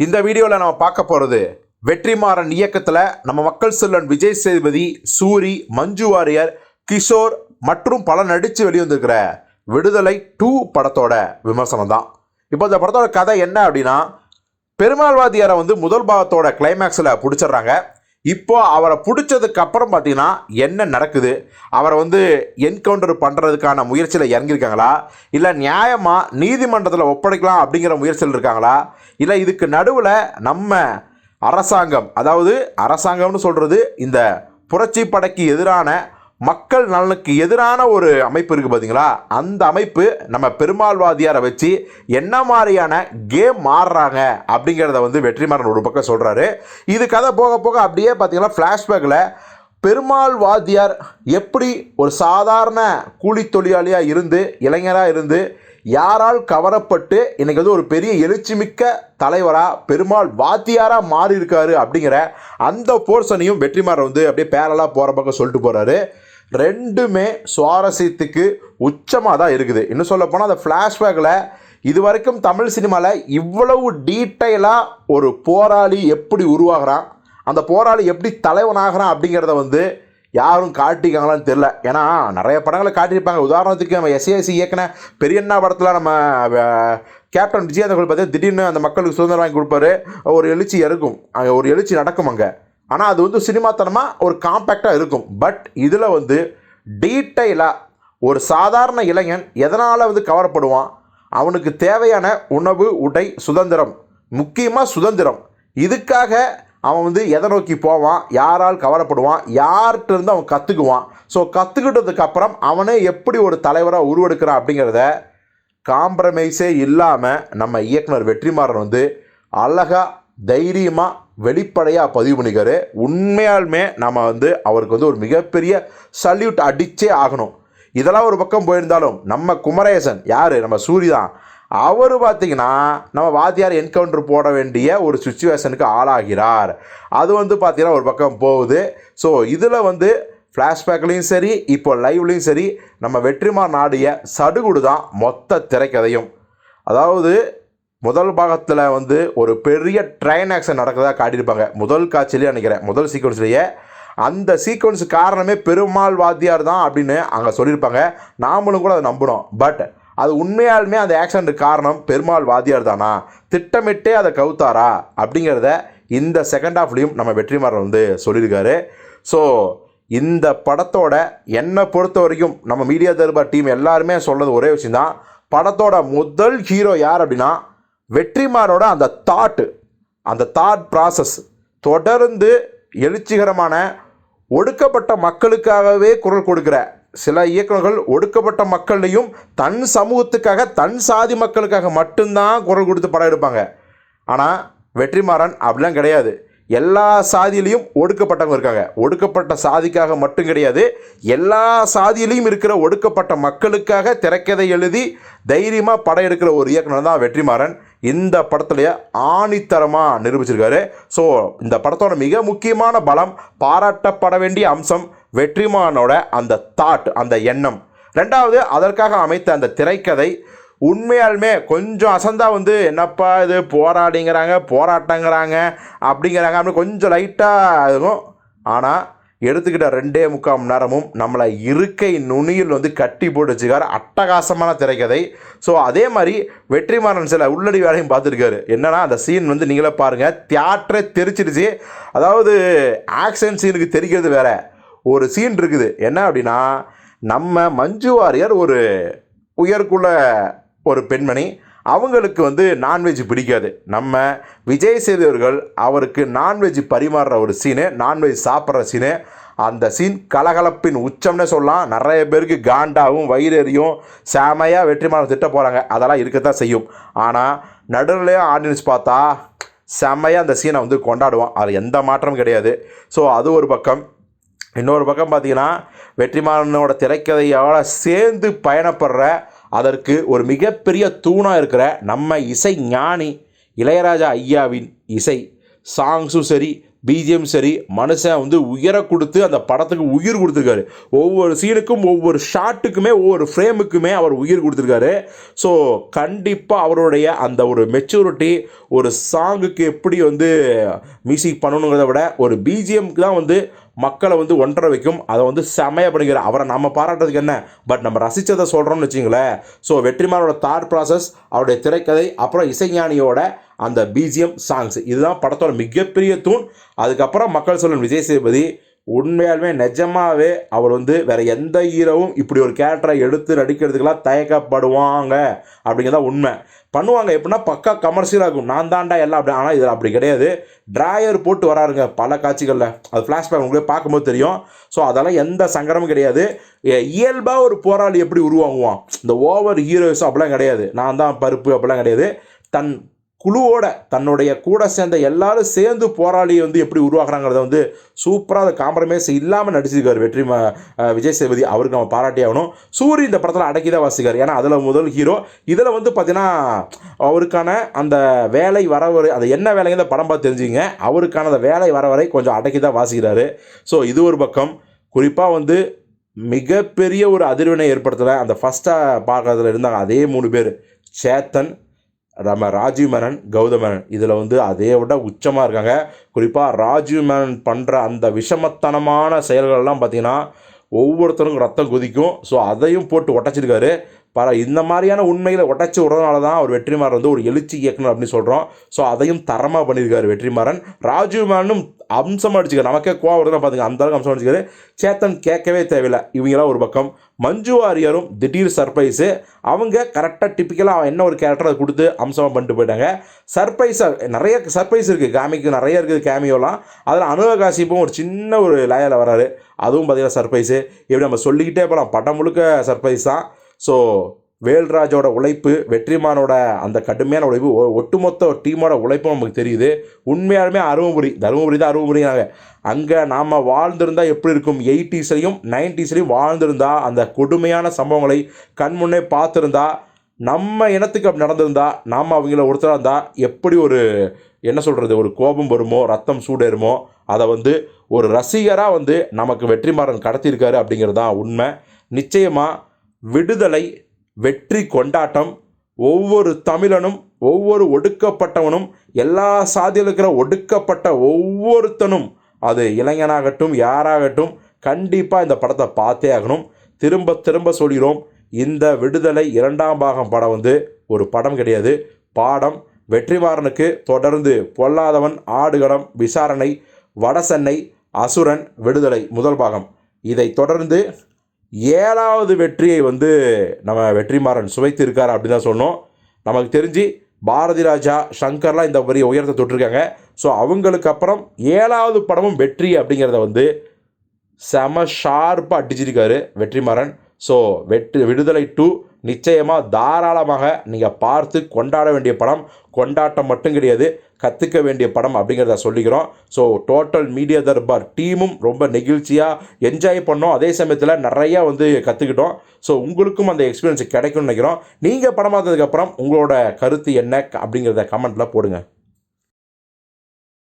இந்த வீடியோவில் நம்ம பார்க்க போகிறது வெற்றிமாறன் இயக்கத்தில் நம்ம மக்கள் செல்வன் விஜய் சேதுபதி, சூரி, மஞ்சு வாரியர், கிஷோர் மற்றும் பல நடித்து வெளிவந்திருக்கிற விடுதலை 2 படத்தோட விமர்சனம் தான். இப்போ இந்த படத்தோட கதை என்ன அப்படின்னா, பெருமாள்வாதியாரை முதல் பாகத்தோட கிளைமேக்ஸில் பிடிச்சிடுறாங்க. இப்போ அவரை பிடிச்சதுக்கு அப்புறம் பார்த்தீங்கன்னா என்ன நடக்குது, அவரை என்கவுண்டர் பண்ணுறதுக்கான முயற்சியில் இறங்கியிருக்காங்களா, இல்லை நியாயமாக நீதிமன்றத்தில் ஒப்படைக்கலாம் அப்படிங்கிற முயற்சியில் இருக்காங்களா, இல்லை இதுக்கு நடுவில் நம்ம அரசாங்கம், அதாவது அரசாங்கம்னு சொல்கிறது இந்த புரட்சி படைக்கு எதிரான மக்கள் நலனுக்கு எதிரான ஒரு அமைப்பு இருக்குது பார்த்தீங்களா, அந்த அமைப்பு நம்ம பெருமாள்வாதியாரை வச்சு என்ன மாதிரியான கேம் மாறுறாங்க அப்படிங்கிறத வெற்றிமாறன் ஒரு பக்கம் சொல்கிறாரு. இது கதை போக போக அப்படியே பார்த்தீங்கன்னா ஃப்ளாஷ்பேக்கில் பெருமாள்வாதியார் எப்படி ஒரு சாதாரண கூலி தொழிலாளியாக இருந்து, இளைஞராக இருந்து, யாரால் கவரப்பட்டு இன்றைக்கி ஒரு பெரிய எழுச்சிமிக்க தலைவராக பெருமாள்வாதியாராக மாறி இருக்காரு அப்படிங்கிற அந்த போர்ஷனையும் வெற்றிமாறன் அப்படியே பேரலாக போகிற பக்கம் சொல்லிட்டு போகிறாரு. ரெண்டுமே சுவாரஸ்யத்துக்கு உச்சமாக தான் இருக்குது. இன்னும் சொல்ல போனால் அந்த ஃப்ளாஷ்பேக்கில் இது வரைக்கும் தமிழ் சினிமாவில் இவ்வளவு டீட்டெயிலாக ஒரு போராளி எப்படி உருவாகிறான், அந்த போராளி எப்படி தலைவனாகிறான் அப்படிங்கிறத யாரும் காட்டிக்காங்களான்னு தெரில. ஏன்னா நிறைய படங்களை காட்டியிருப்பாங்க. உதாரணத்துக்கு நம்ம எஸ்ஏசி இயக்குன பெரியண்ணா படத்தில் நம்ம கேப்டன் விஜயகாந்த் பார்த்தீங்கன்னா திடீர்னு அந்த மக்களுக்கு சுதந்திரம் வாங்கி கொடுப்பாரு, ஒரு எழுச்சி இருக்கும், அங்கே ஒரு எழுச்சி நடக்கும் அங்கே. ஆனால் அது சினிமாத்தனமாக ஒரு காம்பேக்டாக இருக்கும். பட் இதில் டீட்டெயிலாக ஒரு சாதாரண இளைஞன் எதனால் கவரப்படுவான், அவனுக்கு தேவையான உணவு, உடை, சுதந்திரம், முக்கியமாக சுதந்திரம், இதுக்காக அவன் எதை நோக்கி போவான், யாரால் கவரப்படுவான், யார்கிட்ட இருந்து அவன் கற்றுக்குவான், ஸோ கற்றுக்கிட்டதுக்கப்புறம் அவனே எப்படி ஒரு தலைவராக உருவெடுக்கிறான் அப்படிங்கிறத காம்ப்ரமைஸே இல்லாமல் நம்ம இயக்குனர் வெற்றிமாறன் அழகாக தைரியமாக வெளிப்படையாக பதிவு பண்ணிக்காரு. உண்மையாலுமே நம்ம அவருக்கு ஒரு மிகப்பெரிய சல்யூட் அடித்தே ஆகணும். இதெல்லாம் ஒரு பக்கம் போயிருந்தாலும் நம்ம குமரேசன் யார், நம்ம சூரி தான், அவர் பார்த்திங்கன்னா நம்ம வாத்தியார் என்கவுண்டர் போட வேண்டிய ஒரு சுச்சுவேஷனுக்கு ஆளாகிறார். அது பார்த்திங்கன்னா ஒரு பக்கம் போகுது. ஸோ இதில் ஃப்ளாஷ்பேக்லேயும் சரி, இப்போ லைவ்லேயும் சரி, நம்ம வெற்றிமாறன் ஆடிய சடுகுடு தான் மொத்த திரைக்கதையும். அதாவது முதல் பாகத்தில் ஒரு பெரிய ட்ரெயின் ஆக்ஷன் நடக்கிறதா காட்டியிருப்பாங்க முதல் காட்சியிலே நினைக்கிறேன், முதல் சீக்வன்ஸ்லேயே. அந்த சீக்வன்ஸ் காரணமே பெருமாள்வாதியார் தான் அப்படின்னு அங்கே சொல்லியிருப்பாங்க. நாமளும் கூட அதை நம்பினோம். பட் அது உண்மையாலுமே அந்த ஆக்ஷனுக்கு காரணம் பெருமாள்வாதியார் தானா, திட்டமிட்டே அதை கவுத்தாரா அப்படிங்கிறத இந்த செகண்ட் ஹாஃப்லேயும் நம்ம வெற்றிமாறன் சொல்லியிருக்காரு. ஸோ இந்த படத்தோட என்னை பொறுத்த வரைக்கும் நம்ம மீடியா தர்பார் டீம் எல்லாருமே சொல்கிறது ஒரே விஷயந்தான், படத்தோட முதல் ஹீரோ யார் அப்படின்னா வெற்றிமாறனோட அந்த தாட் ப்ராசஸ் தொடர்ந்து எழுச்சிகரமான ஒடுக்கப்பட்ட மக்களுக்காகவே குரல் கொடுக்குற சில இயக்குநர்கள் ஒடுக்கப்பட்ட மக்களையும் தன் சமூகத்துக்காக, தன் சாதி மக்களுக்காக மட்டும்தான் குரல் கொடுத்து படம் எடுப்பாங்க. ஆனால் வெற்றிமாறன் அப்படிலாம் கிடையாது. எல்லா சாதியிலையும் ஒடுக்கப்பட்டவங்க இருக்காங்க. ஒடுக்கப்பட்ட சாதிக்காக மட்டும் கிடையாது, எல்லா சாதியிலையும் இருக்கிற ஒடுக்கப்பட்ட மக்களுக்காக திரைக்கதை எழுதி தைரியமாக படம் எடுக்கிற ஒரு இயக்குனர் தான் வெற்றிமாறன். இந்த படத்துலையே ஆணித்தரமாக நிரூபிச்சிருக்காரு. ஸோ இந்த படத்தோட மிக முக்கியமான பலம், பாராட்டப்பட வேண்டிய அம்சம் வெற்றிமாறனோட அந்த தாட், அந்த எண்ணம். ரெண்டாவது, அதற்காக அமைத்த அந்த திரைக்கதை உண்மையாலுமே கொஞ்சம் அசந்தா என்னப்பா இது போராடிங்கிறாங்க, போராட்டங்கிறாங்க அப்படிங்கிறாங்க அப்படின்னு கொஞ்சம் லைட்டாக இருக்கும். ஆனால் எடுத்துக்கிட்ட 2.25 மணி நேரமும் நம்மளை இருக்கை நுனியில் கட்டி போட்டு வச்சுக்கார். அட்டகாசமான திரைக்கதை. ஸோ அதே மாதிரி வெற்றிமாறன் சில உள்ளடி வேலையும் பார்த்துருக்காரு. என்னன்னா அந்த சீன் நீங்களே பாருங்கள், தியேட்டரே தெரிச்சிருச்சு. அதாவது ஆக்ஷன் சீனுக்கு தெரிகிறது வேற ஒரு சீன் இருக்குது. என்ன அப்படின்னா, நம்ம மஞ்சு வாரியர் ஒரு உயர்குல ஒரு பெண்மணி, அவங்களுக்கு நான்வெஜ் பிடிக்காது. நம்ம விஜய் சேதுவர்கள் அவருக்கு நான்வெஜ் பரிமாறுற ஒரு சீனு, நான்வெஜ் சாப்பிட்ற சீனு, அந்த சீன் கலகலப்பின் உச்சம்னே சொல்லலாம். நிறைய பேருக்கு காண்டாவும் வயிறறியும் செமையாக வெற்றிமாறன் திட்ட போகிறாங்க. அதெல்லாம் இருக்கத்தான் செய்யும். ஆனால் நடுநிலையாக ஆடியன்ஸ் பார்த்தா செமையாக அந்த சீனை கொண்டாடுவோம். அது எந்த மாற்றமும் கிடையாது. ஸோ அது ஒரு பக்கம். இன்னொரு பக்கம் பார்த்திங்கன்னா, வெற்றிமாறனோட திரைக்கதையோட சேர்ந்து பயணப்படுற, அதற்கு ஒரு மிகப்பெரிய தூணாக இருக்கிற நம்ம இசை ஞானி இளையராஜா ஐயாவின் இசை சாங்ஸும் சரி, பிஜிஎம் சரி, மனுஷன் வந்து உயர கொடுத்து அந்த படத்துக்கு உயிர் கொடுத்துருக்காரு. ஒவ்வொரு சீனுக்கும், ஒவ்வொரு ஷாட்டுக்குமே, ஒவ்வொரு ஃப்ரேமுக்குமே அவர் உயிர் கொடுத்துருக்காரு. ஸோ கண்டிப்பாக அவருடைய அந்த ஒரு மெச்சூரிட்டி, ஒரு சாங்குக்கு எப்படி வந்து மியூசிக் பண்ணணுங்கிறத விட ஒரு பிஜிஎம்க்கு தான் வந்து மக்களை வந்து ஒன்றரை வைக்கும். அதை வந்து செமையாக பண்ணிக்கிறார். அவரை நம்ம பாராட்டுறதுக்கு என்ன, பட் நம்ம ரசித்ததை சொல்கிறோம்னு வச்சிங்களேன். ஸோ வெற்றிமாறனோட தாட் ப்ராசஸ், அவருடைய திரைக்கதை, அப்புறம் இசைஞானியோட அந்த பிஜிஎம் சாங்ஸ், இதுதான் படத்தோட மிகப்பெரிய தூண். அதுக்கப்புறம் மக்கள் சொல்லும் விஜய் சேதுபதி உண்மையாலுமே நிஜமாகவே அவர் வந்து வேறு எந்த ஹீரோவும் இப்படி ஒரு கேரக்டரை எடுத்து நடிக்கிறதுக்கெல்லாம் தயக்கப்படுவாங்க அப்படிங்கிறதா உண்மை. பண்ணுவாங்க எப்படின்னா பக்கா கமர்ஷியலாக இருக்கும், நான் தாண்டா எல்லாம் அப்படி. ஆனால் இதில் அப்படி கிடையாது. ட்ராயர் போட்டு வராருங்க பல காட்சிகளில், அது ஃப்ளாஷ்பேக் உங்களுக்கு பார்க்கும்போது தெரியும். ஸோ அதெல்லாம் எந்த சங்கடமும் கிடையாது. இயல்பாக ஒரு போராளி எப்படி உருவாங்குவான், இந்த ஓவர் ஹீரோஸும் அப்படிலாம் கிடையாது, நான் தான் பருப்பு அப்படிலாம் கிடையாது. தன் குழுவோட தன்னுடைய கூட சேர்ந்த எல்லாரும் சேர்ந்து போராளியை வந்து எப்படி உருவாக்குறாங்கிறத வந்து சூப்பராக அதை காம்ப்ரமைஸ் இல்லாமல் நடிச்சிருக்காரு விஜய் சேதுபதி. அவருக்கு நம்ம பாராட்டி ஆகணும். சூரி இந்த படத்தில் அடக்கி தான் வாசிக்கார், ஏன்னா அதில் முதல் ஹீரோ. இதில் வந்து பார்த்தீங்கன்னா அவருக்கான அந்த வேலை வர வரை, அது என்ன வேலைங்க படம் பார்த்து தெரிஞ்சுங்க, அவருக்கான அந்த வேலை வர வரை கொஞ்சம் அடக்கி தான் வாசிக்கிறாரு. ஸோ இது ஒரு பக்கம். குறிப்பாக வந்து மிகப்பெரிய ஒரு அதிர்வினை ஏற்படுத்தலை அந்த ஃபஸ்ட்டாக பார்க்கறதுல இருந்தாங்க அதே 3 பேர், சேத்தன், நம்ம ராஜீவ் மேனன், கௌதம் மேனன், இதில் வந்து அதை விட உச்சமாக இருக்காங்க. குறிப்பாக ராஜீவ் மேனன் பண்ணுற அந்த விஷமத்தனமான செயல்கள்லாம் பார்த்திங்கன்னா ஒவ்வொருத்தருக்கும் ரத்தம் கொதிக்கும். ஸோ அதையும் போட்டு உடச்சிருக்காரு. இந்த மாதிரியான உண்மைகளை உடச்சி விடுறதுனால தான் அவர் வெற்றிமாறன் வந்து ஒரு எழுச்சி இயக்குனர் அப்படின்னு சொல்கிறோம். ஸோ அதையும் தரமாக பண்ணியிருக்காரு வெற்றிமாறன். ராஜீவ் மேனும் அம்சமாக அடிச்சுக்காரு, நமக்கே கோவம் வருதுன்னா பார்த்துங்க, அந்தளவுக்கு அம்சம் அடிச்சுக்காரு. சேத்தன் கேட்கவே தேவையில்லை. இவங்களாம் ஒரு பக்கம். மஞ்சு வாரியரும் திடீர் சர்ப்ரைஸு, அவங்க கரெக்டாக டிப்பிக்கலாக என்ன ஒரு கேரக்டர் அதை கொடுத்து அம்சமாக பண்ணிட்டு போயிட்டாங்க. சர்ப்ரைஸாக நிறைய சர்ப்ரைஸ் இருக்குது, காமிக்கு நிறைய இருக்குது கேமியோலாம். அதில் அனுவகாசிப்பும் ஒரு சின்ன ஒரு லேயில் வராரு, அதுவும் பார்த்திங்கன்னா சர்ப்ரைஸு. இப்படி நம்ம சொல்லிக்கிட்டே போகலாம், படம் முழுக்க சர்ப்ரைஸ் தான். ஸோ வேல்ராஜோட உழைப்பு, வெற்றிமாறனோட அந்த கடுமையான உழைப்பு, ஒட்டுமொத்த டீமோட உழைப்பும் நமக்கு தெரியுது. உண்மையாலுமே தருமபுரி தான் அருமபுரினாங்க. அங்கே நாம் வாழ்ந்திருந்தால் எப்படி இருக்கும், 80ஸ்லையும் 90ஸ்லையும் வாழ்ந்திருந்தா, அந்த கொடுமையான சம்பவங்களை கண்முன்னே பார்த்துருந்தா, நம்ம இனத்துக்கு அப்படி நடந்திருந்தா, நாம் அவங்கள ஒருத்தராக இருந்தால் எப்படி ஒரு என்ன சொல்கிறது, ஒரு கோபம் வருமோ, ரத்தம் சூடேறுமோ, அதை வந்து ஒரு ரசிகராக வந்து நமக்கு வெற்றிமாறன் கடத்தியிருக்காரு அப்படிங்கிறது தான் உண்மை. நிச்சயமாக விடுதலை, வெற்றி கொண்டாட்டம், ஒவ்வொரு தமிழனும், ஒவ்வொரு ஒடுக்கப்பட்டவனும், எல்லா சாதியில் இருக்கிற ஒடுக்கப்பட்ட ஒவ்வொருத்தனும், அது இளைஞனாகட்டும் யாராகட்டும், கண்டிப்பாக இந்த படத்தை பார்த்தே ஆகணும். திரும்ப திரும்ப சொல்கிறோம், இந்த விடுதலை 2ஆம் பாகம் படம் வந்து ஒரு படம் கிடையாது, பாடம். வெற்றிமாறனுக்கு தொடர்ந்து பொல்லாதவன், ஆடுகளம், விசாரணை, வடசென்னை, அசுரன், விடுதலை முதல் பாகம், இதை தொடர்ந்து 7வது வெற்றியை வந்து நம்ம வெற்றிமாறன் சுவைத்திருக்கார் அப்படின்னு தான் சொன்னோம். நமக்கு தெரிஞ்சு பாரதி ராஜா, சங்கர்லாம் இந்த பெரிய உயரத்தை தொட்டிருக்காங்க. ஸோ அவங்களுக்கு அப்புறம் 7வது படமும் வெற்றி அப்படிங்கிறத வந்து செம ஷார்ப்பாக அடிச்சிருக்காரு வெற்றிமாறன். ஸோ விடுதலை 2 நிச்சயமாக தாராளமாக நீங்கள் பார்த்து கொண்டாட வேண்டிய படம். கொண்டாட்டம் மட்டும் கிடையாது, கற்றுக்க வேண்டிய படம் அப்படிங்கிறத சொல்லிக்கிறோம். ஸோ டோட்டல் மீடியா தர்பார் டீமும் ரொம்ப நெகிழ்ச்சியாக என்ஜாய் பண்ணோம். அதே சமயத்தில் நிறையா வந்து கற்றுக்கிட்டோம். ஸோ உங்களுக்கும் அந்த எக்ஸ்பீரியன்ஸ் கிடைக்கும்னு நினைக்கிறோம். நீங்கள் படம் பார்த்ததுக்கப்புறம் உங்களோட கருத்து என்ன அப்படிங்கிறத கமெண்ட்டில் போடுங்க.